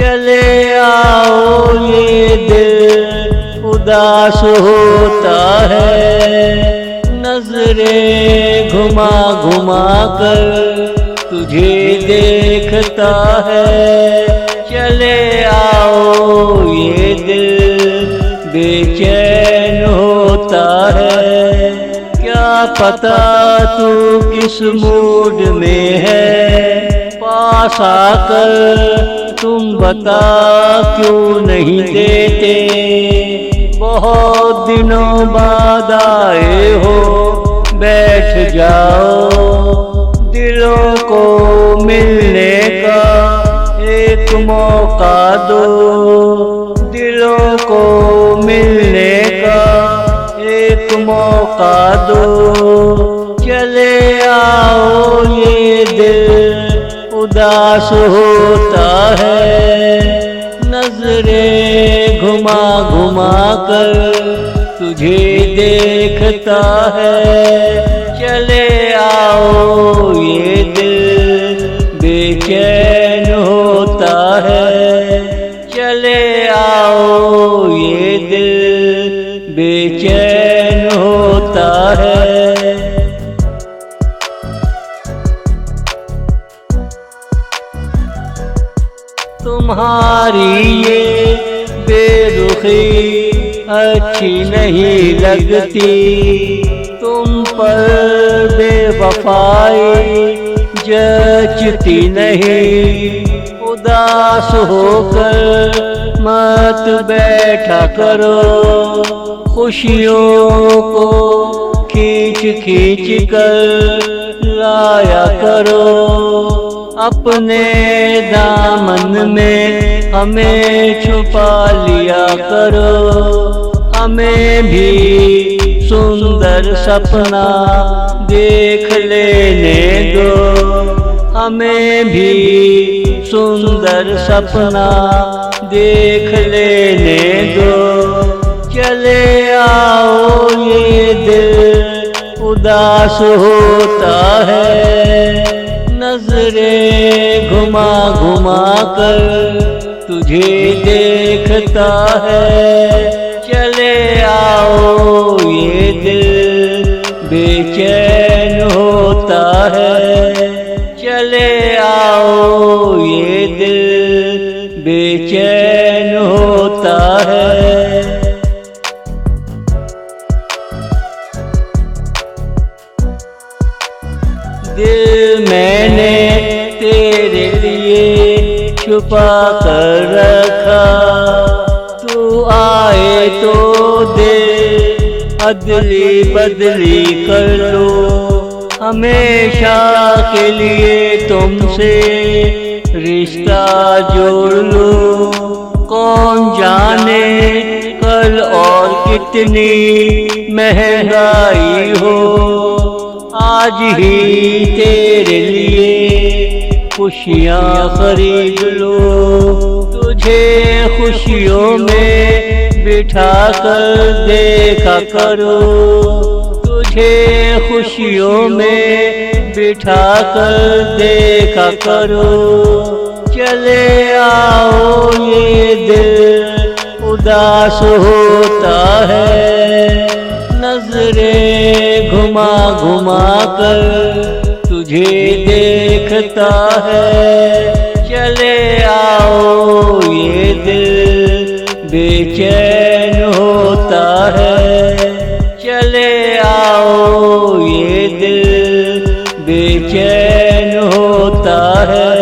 चले आओ ये दिल उदास होता है। नजरें घुमा घुमा कर तुझे देखता है। चले आओ ये दिल बेचैन होता है। क्या पता तू किस मूड में है, पास आकर तुम बता क्यों नहीं देते। बहुत दिनों बाद आए हो, बैठ जाओ, दिलों को मिलने का एक मौका दो। दिलों को मिलने का एक मौका दो। चले आओ ये दिल उदास होता है। नजरें घुमा घुमा कर तुझे देखता है। चले आओ ये दिल बेचैन होता है। चले आओ ये दिल बेचैन होता है। तुम्हारी ये बेरुखी अच्छी नहीं लगती। तुम पर बेवफाई जचती नहीं। उदास होकर मत बैठा करो, खुशियों को खींच खींच कर लाया करो। अपने दामन में हमें छुपा लिया करो। हमें भी सुंदर सपना देख लेने दो। हमें भी सुंदर सपना देख लेने दो। चले आओ ये दिल उदास होता है। नजरें घुमा घुमा कर तुझे देखता है। चले आओ ये दिल बेचैन होता है। चले आओ ये दिल बेचैन होता है। दिल मैंने तेरे लिए छुपा कर रखा। तू आए तो दे, अदली बदली कर लो। हमेशा के लिए तुमसे रिश्ता जोड़ लो। कौन जाने कल और कितनी महंगाई हो। आज ही तेरे लिए खुशियाँ खरीद लो। तुझे खुशियों में बिठा कर देखा करो। तुझे खुशियों में बिठा कर देखा करो। चले आओ ये दिल उदास होता है। नजरें घुमा घुमा कर तुझे देखता है। चले आओ ये दिल बेचैन होता है। चले आओ ये दिल बेचैन होता है।